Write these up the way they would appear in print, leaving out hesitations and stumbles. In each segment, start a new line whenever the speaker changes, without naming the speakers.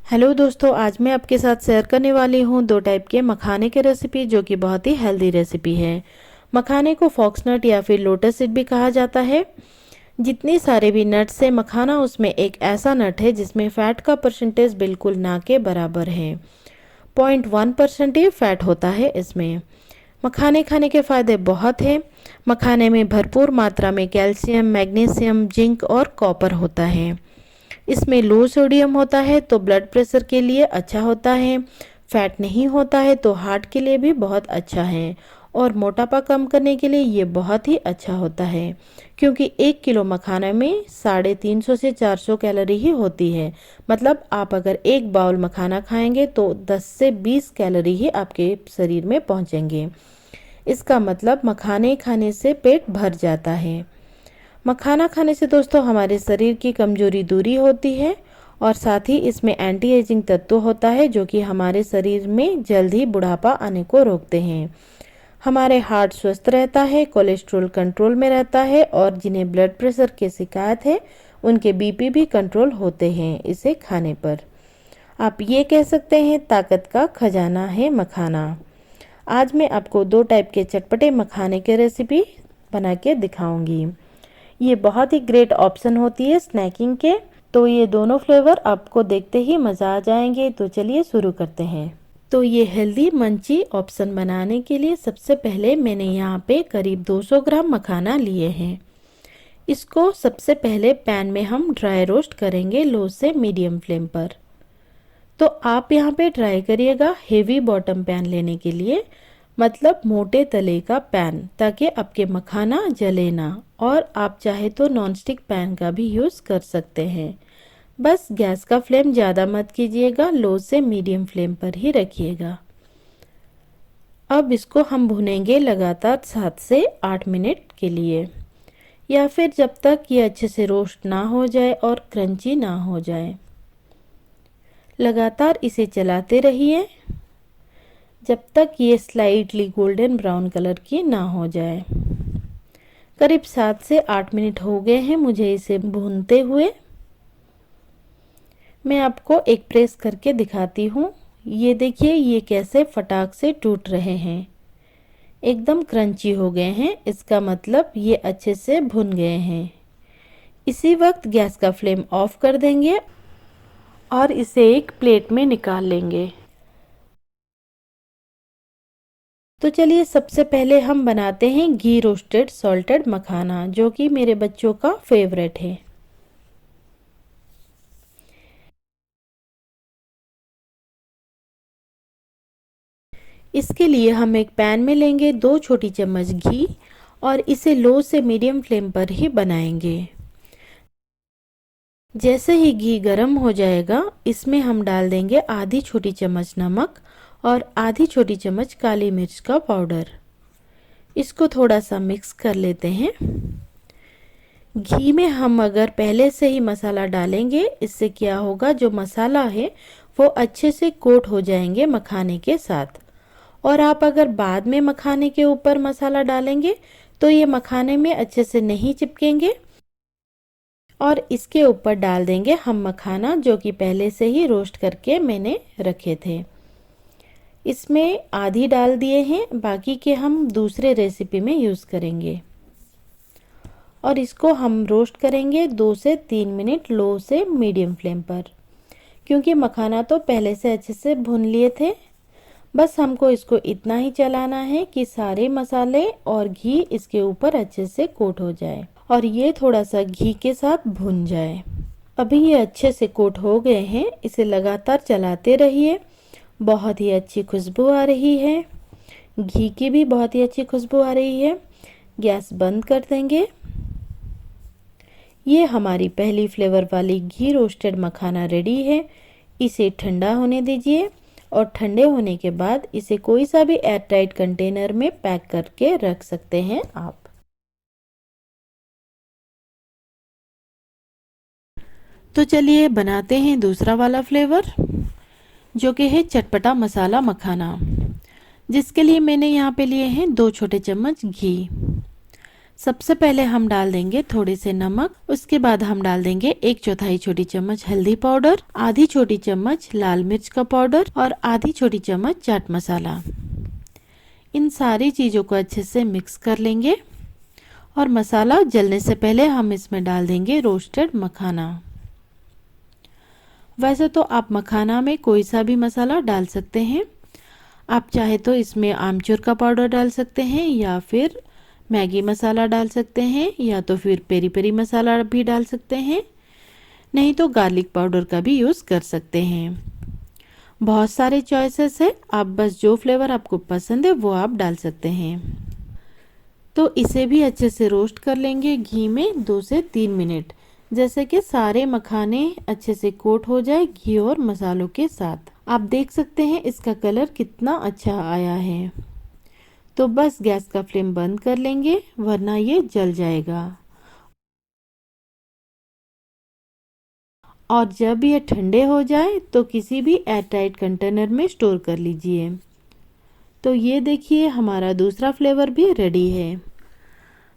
Hello दोस्तों, आज मैं आपके साथ शेयर करने वाली हूँ दो टाइप के मखाने की रेसिपी जो कि बहुत ही हेल्दी रेसिपी है। मखाने को फॉक्सनट या फिर लोटस सीड भी कहा जाता है। जितनी सारे भी नट्स है मखाना उसमें एक ऐसा नट है जिसमें फैट का परसेंटेज बिल्कुल ना के बराबर है। 0.1% ही फैट होता है इसमें। मखाने खाने के फायदे बहुत हैं। मखाने में भरपूर मात्रा में कैल्शियम, मैग्नीशियम, जिंक और कॉपर होता है। इसमें लो सोडियम होता है तो ब्लड प्रेशर के लिए अच्छा होता है। फैट नहीं होता है तो हार्ट के लिए भी बहुत अच्छा है। और मोटापा कम करने के लिए ये बहुत ही अच्छा होता है, क्योंकि 1 किलो मखाना में 350 से 400 कैलोरी ही होती है। मतलब आप अगर एक बाउल मखाना खाएंगे तो 10 से 20 कैलोरी ही आपके शरीर में पहुंचेंगे। इसका मतलब मखाने खाने से पेट भर जाता है। मखाना खाने से दोस्तों हमारे शरीर की कमजोरी दूरी होती है और साथ ही इसमें एंटी एजिंग तत्व होता है जो कि हमारे शरीर में जल्द ही बुढ़ापा आने को रोकते हैं। हमारे हार्ट स्वस्थ रहता है, कोलेस्ट्रॉल कंट्रोल में रहता है और जिन्हें ब्लड प्रेशर की शिकायत है उनके बीपी भी कंट्रोल होते हैं इसे खाने पर। आप ये कह सकते हैं ताकत का खजाना है मखाना। आज मैं आपको दो टाइप के चटपटे मखाने की रेसिपी बना के दिखाऊंगी। ये बहुत ही ग्रेट ऑप्शन होती है स्नैकिंग के। तो ये दोनों फ्लेवर आपको देखते ही मज़ा आ जाएंगे। तो चलिए शुरू करते हैं। तो ये हेल्दी मंची ऑप्शन बनाने के लिए सबसे पहले मैंने यहाँ पे करीब 200 ग्राम मखाना लिए हैं। इसको सबसे पहले पैन में हम ड्राई रोस्ट करेंगे लो से मीडियम फ्लेम पर। तो आप यहाँ पे ट्राई करिएगा हेवी बॉटम पैन लेने के लिए, मतलब मोटे तले का पैन, ताकि आपके मखाना जले ना। और आप चाहे तो नॉनस्टिक पैन का भी यूज़ कर सकते हैं। बस गैस का फ्लेम ज़्यादा मत कीजिएगा, लो से मीडियम फ्लेम पर ही रखिएगा। अब इसको हम भुनेंगे लगातार 7 से 8 मिनट के लिए, या फिर जब तक ये अच्छे से रोस्ट ना हो जाए और क्रंची ना हो जाए। लगातार इसे चलाते रहिए जब तक ये स्लाइटली गोल्डन ब्राउन कलर की ना हो जाए। करीब 7 से 8 मिनट हो गए हैं मुझे इसे भूनते हुए। मैं आपको एक प्रेस करके दिखाती हूँ। ये देखिए ये कैसे फटाक से टूट रहे हैं, एकदम क्रंची हो गए हैं। इसका मतलब ये अच्छे से भुन गए हैं। इसी वक्त गैस का फ्लेम ऑफ कर देंगे और इसे एक प्लेट में निकाल लेंगे। तो चलिए सबसे पहले हम बनाते हैं घी रोस्टेड सॉल्टेड मखाना, जो कि मेरे बच्चों का फेवरेट है। इसके लिए हम एक पैन में लेंगे 2 छोटी चम्मच घी और इसे लो से मीडियम फ्लेम पर ही बनाएंगे। जैसे ही घी गर्म हो जाएगा इसमें हम डाल देंगे आधी छोटी चम्मच नमक और आधी छोटी चम्मच काली मिर्च का पाउडर। इसको थोड़ा सा मिक्स कर लेते हैं। घी में हम अगर पहले से ही मसाला डालेंगे, इससे क्या होगा, जो मसाला है वो अच्छे से कोट हो जाएंगे मखाने के साथ। और आप अगर बाद में मखाने के ऊपर मसाला डालेंगे तो ये मखाने में अच्छे से नहीं चिपकेंगे। और इसके ऊपर डाल देंगे हम मखाना जो कि पहले से ही रोस्ट करके मैंने रखे थे। इसमें आधी डाल दिए हैं, बाकी के हम दूसरे रेसिपी में यूज़ करेंगे। और इसको हम रोस्ट करेंगे 2 से 3 मिनट लो से मीडियम फ्लेम पर, क्योंकि मखाना तो पहले से अच्छे से भून लिए थे। बस हमको इसको इतना ही चलाना है कि सारे मसाले और घी इसके ऊपर अच्छे से कोट हो जाए और ये थोड़ा सा घी के साथ भुन जाए। अभी ये अच्छे से कोट हो गए हैं, इसे लगातार चलाते रहिए। बहुत ही अच्छी खुशबू आ रही है, घी की भी बहुत ही अच्छी खुशबू आ रही है। गैस बंद कर देंगे। ये हमारी पहली फ्लेवर वाली घी रोस्टेड मखाना रेडी है। इसे ठंडा होने दीजिए और ठंडे होने के बाद इसे कोई सा भी एयर टाइट कंटेनर में पैक करके रख सकते हैं आप। तो चलिए बनाते हैं दूसरा वाला फ्लेवर, जो कि है चटपटा मसाला मखाना, जिसके लिए मैंने यहाँ पे लिए हैं 2 छोटे चम्मच घी। सबसे पहले हम डाल देंगे थोड़े से नमक, उसके बाद हम डाल देंगे 1/4 छोटी चम्मच हल्दी पाउडर, आधी छोटी चम्मच लाल मिर्च का पाउडर और आधी छोटी चम्मच चाट मसाला। इन सारी चीज़ों को अच्छे से मिक्स कर लेंगे और मसाला जलने से पहले हम इसमें डाल देंगे रोस्टेड मखाना। वैसे तो आप मखाना में कोई सा भी मसाला डाल सकते हैं। आप चाहे तो इसमें आमचूर का पाउडर डाल सकते हैं या फिर मैगी मसाला डाल सकते हैं या तो फिर पेरी पेरी मसाला भी डाल सकते हैं, नहीं तो गार्लिक पाउडर का भी यूज़ कर सकते हैं। बहुत सारे चॉइसेस है, आप बस जो फ्लेवर आपको पसंद है वो आप डाल सकते हैं। तो इसे भी अच्छे से रोस्ट कर लेंगे घी में 2 से 3 मिनट, जैसे कि सारे मखाने अच्छे से कोट हो जाए घी और मसालों के साथ। आप देख सकते हैं इसका कलर कितना अच्छा आया है। तो बस गैस का फ्लेम बंद कर लेंगे वरना ये जल जाएगा। और जब ये ठंडे हो जाए तो किसी भी एयरटाइट कंटेनर में स्टोर कर लीजिए। तो ये देखिए हमारा दूसरा फ्लेवर भी रेडी है।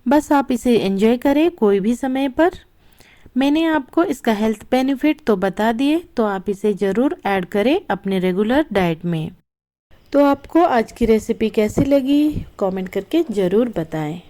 बस आप इसे एंजॉय करें कोई भी समय पर। मैंने आपको इसका हेल्थ बेनिफिट तो बता दिए, तो आप इसे ज़रूर ऐड करें अपने रेगुलर डाइट में। तो आपको आज की रेसिपी कैसी लगी कमेंट करके ज़रूर बताएं।